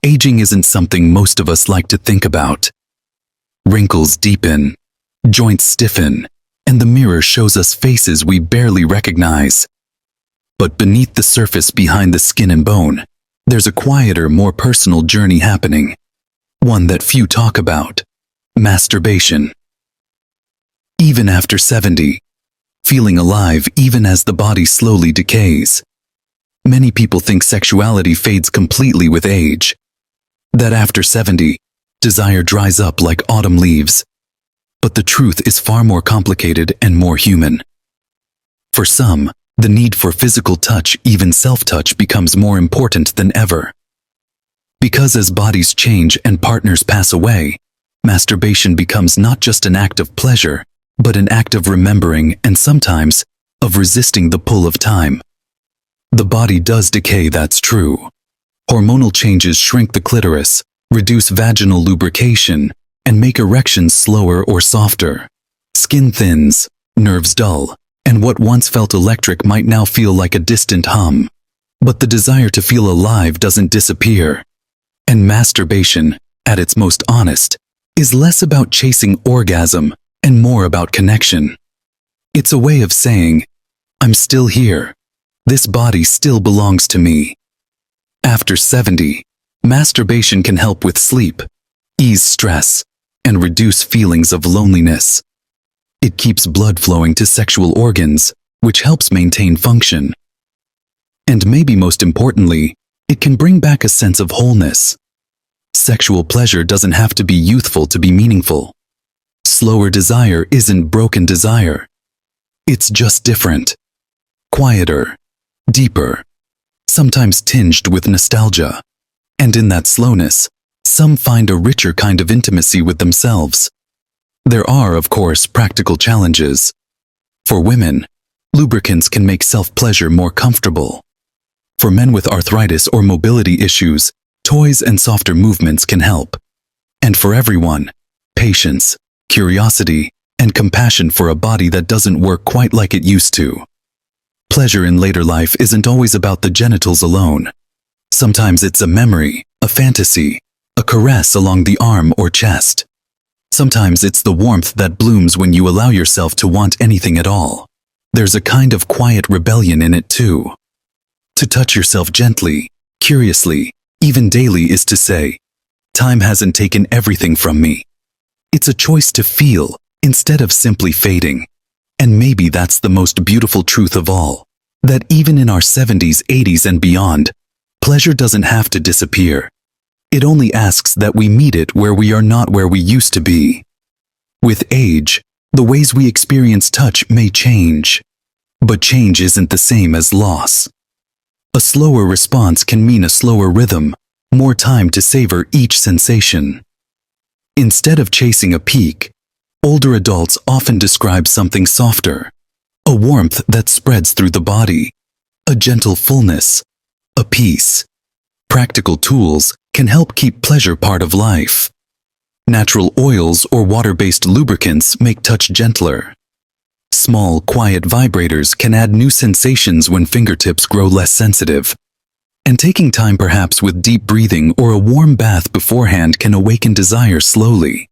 aging isn't something most of us like to think about. Wrinkles deepen, joints stiffen, and the mirror shows us faces we barely recognize. But beneath the surface, behind the skin and bone, there's a quieter, more personal journey happening. One that few talk about: masturbation. Even after 70, feeling alive even as the body slowly decays. Many people think sexuality fades completely with age. That after 70, desire dries up like autumn leaves. But the truth is far more complicated and more human. For some, the need for physical touch, even self-touch, becomes more important than ever. Because as bodies change and partners pass away, masturbation becomes not just an act of pleasure, but an act of remembering and sometimes of resisting the pull of time. The body does decay, that's true. Hormonal changes shrink the clitoris, reduce vaginal lubrication, and make erections slower or softer. Skin thins, nerves dull, and what once felt electric might now feel like a distant hum. But the desire to feel alive doesn't disappear. And masturbation, at its most honest, is less about chasing orgasm and more about connection. It's a way of saying, I'm still here. This body still belongs to me. After 70, masturbation can help with sleep, ease stress, and reduce feelings of loneliness. It keeps blood flowing to sexual organs, which helps maintain function. And maybe most importantly, it can bring back a sense of wholeness. Sexual pleasure doesn't have to be youthful to be meaningful. Slower desire isn't broken desire. It's just different. Quieter, deeper, sometimes tinged with nostalgia. And in that slowness, some find a richer kind of intimacy with themselves. There are, of course, practical challenges. For women, lubricants can make self-pleasure more comfortable. For men with arthritis or mobility issues, toys and softer movements can help. And for everyone, patience, curiosity, and compassion for a body that doesn't work quite like it used to. Pleasure in later life isn't always about the genitals alone. Sometimes it's a memory, a fantasy, a caress along the arm or chest. Sometimes it's the warmth that blooms when you allow yourself to want anything at all. There's a kind of quiet rebellion in it too. To touch yourself gently, curiously, even daily is to say, time hasn't taken everything from me. It's a choice to feel, instead of simply fading. And maybe that's the most beautiful truth of all, that even in our 70s, 80s, and beyond, pleasure doesn't have to disappear. It only asks that we meet it where we are not where we used to be. With age, the ways we experience touch may change. But change isn't the same as loss. A slower response can mean a slower rhythm, more time to savor each sensation. Instead of chasing a peak, older adults often describe something softer, a warmth that spreads through the body, a gentle fullness, a peace. Practical tools can help keep pleasure part of life. Natural oils or water-based lubricants make touch gentler. Small, quiet vibrators can add new sensations when fingertips grow less sensitive. And taking time perhaps with deep breathing or a warm bath beforehand can awaken desire slowly.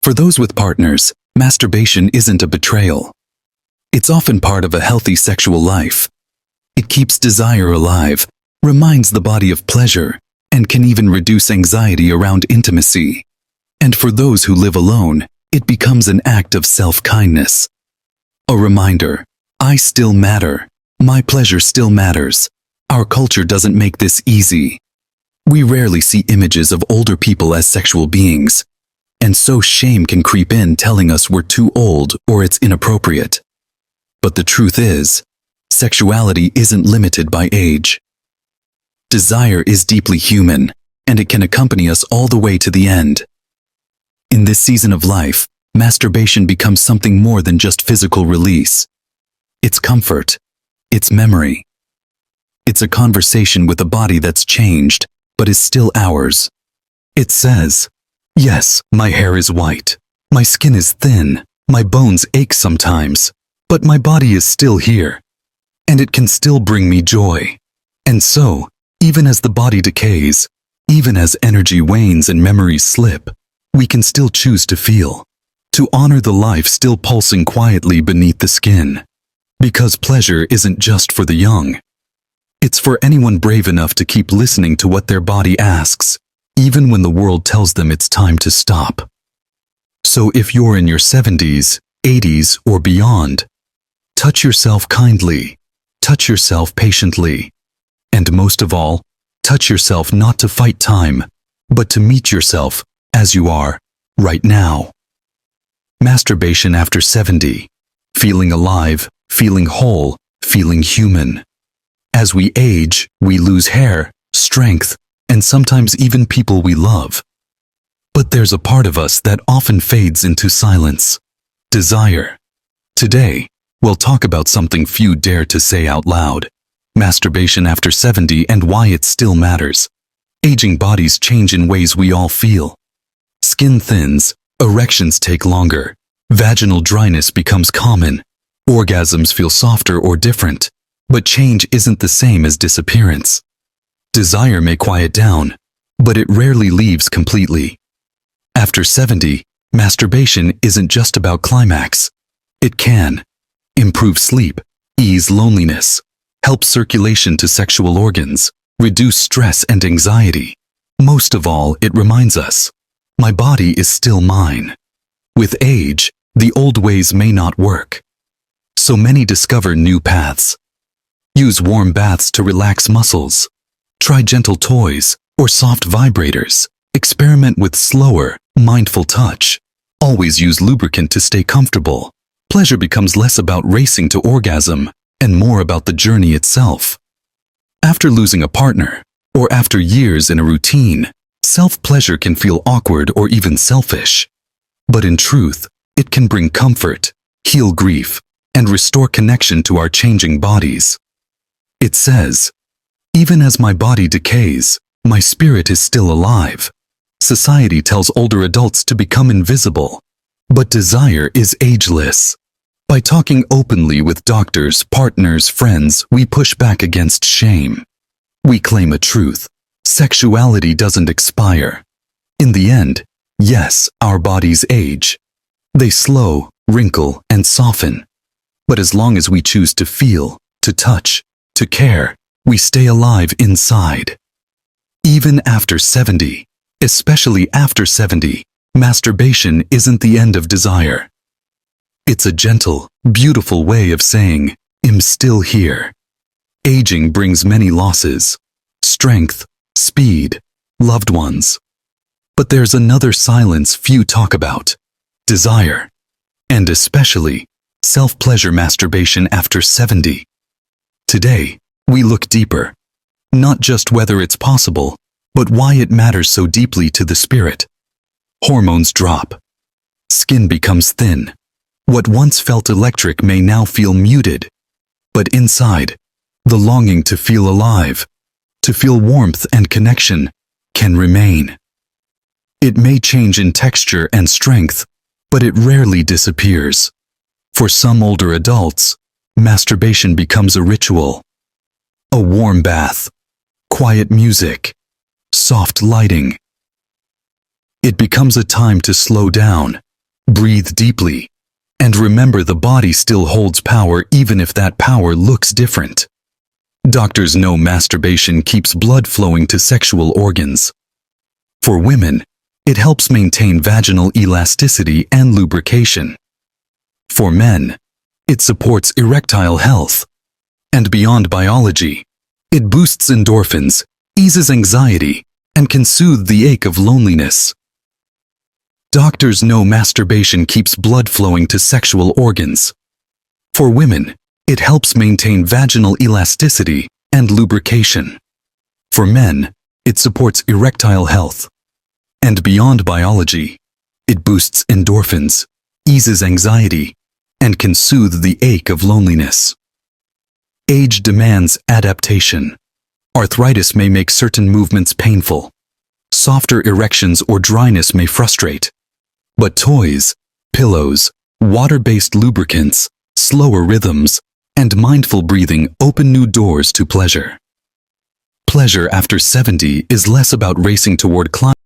For those with partners, masturbation isn't a betrayal. It's often part of a healthy sexual life. It keeps desire alive, reminds the body of pleasure, and can even reduce anxiety around intimacy. And for those who live alone, it becomes an act of self-kindness. A reminder, I still matter, my pleasure still matters. Our culture doesn't make this easy. We rarely see images of older people as sexual beings. And so shame can creep in telling us we're too old or it's inappropriate. But the truth is, sexuality isn't limited by age. Desire is deeply human, and it can accompany us all the way to the end. In this season of life, masturbation becomes something more than just physical release. It's comfort. It's memory. It's a conversation with a body that's changed, but is still ours. It says, yes, my hair is white. My skin is thin. My bones ache sometimes. But my body is still here. And it can still bring me joy. And so, even as the body decays, Even as energy wanes and memories slip, we can still choose to feel, to honor the life still pulsing quietly beneath the skin. Because pleasure isn't just for the young. It's for anyone brave enough to keep listening to what their body asks, even when the world tells them it's time to stop. So if you're in your 70s, 80s, or beyond, touch yourself kindly, touch yourself patiently, and most of all, touch yourself not to fight time, but to meet yourself as you are, right now. Masturbation after 70. Feeling alive, feeling whole, feeling human. As we age, we lose hair, strength, and sometimes even people we love. But there's a part of us that often fades into silence. Desire. Today, we'll talk about something few dare to say out loud. Masturbation after 70 and why it still matters. Aging bodies change in ways we all feel. Skin thins, erections take longer, vaginal dryness becomes common, orgasms feel softer or different, but change isn't the same as disappearance. Desire may quiet down, but it rarely leaves completely. After 70, masturbation isn't just about climax. It can improve sleep, ease loneliness, help circulation to sexual organs, reduce stress and anxiety. Most of all, it reminds us, my body is still mine. With age, the old ways may not work. So many discover new paths. Use warm baths to relax muscles. Try gentle toys or soft vibrators. Experiment with slower, mindful touch. Always use lubricant to stay comfortable. Pleasure becomes less about racing to orgasm and more about the journey itself. After losing a partner, or after years in a routine, self-pleasure can feel awkward or even selfish. But in truth, it can bring comfort, heal grief, and restore connection to our changing bodies. It says, "Even as my body decays, my spirit is still alive." Society tells older adults to become invisible, but desire is ageless. By talking openly with doctors, partners, friends, we push back against shame. We claim a truth. Sexuality doesn't expire. In the end, yes, our bodies age. They slow, wrinkle, and soften. But as long as we choose to feel, to touch, to care, we stay alive inside. Even after 70, especially after 70, masturbation isn't the end of desire. It's a gentle, beautiful way of saying, I'm still here. Aging brings many losses. Strength, speed, loved ones. But there's another silence few talk about. Desire. And especially, self-pleasure masturbation after 70. Today, we look deeper. Not just whether it's possible, but why it matters so deeply to the spirit. Hormones drop. Skin becomes thin. What once felt electric may now feel muted. But inside, the longing to feel alive, to feel warmth and connection, can remain. It may change in texture and strength, but it rarely disappears. For some older adults, masturbation becomes a ritual. A warm bath, quiet music, soft lighting. It becomes a time to slow down, breathe deeply, and remember the body still holds power even if that power looks different. Doctors know masturbation keeps blood flowing to sexual organs. For women, it helps maintain vaginal elasticity and lubrication. For men, it supports erectile health. And beyond biology, it boosts endorphins, eases anxiety, and can soothe the ache of loneliness. Doctors know masturbation keeps blood flowing to sexual organs. For women, it helps maintain vaginal elasticity and lubrication. For men, it supports erectile health. And beyond biology, it boosts endorphins, eases anxiety, and can soothe the ache of loneliness. Age demands adaptation. Arthritis may make certain movements painful. Softer erections or dryness may frustrate. But toys, pillows, water-based lubricants, slower rhythms, and mindful breathing open new doors to pleasure. Pleasure after 70 is less about racing toward climax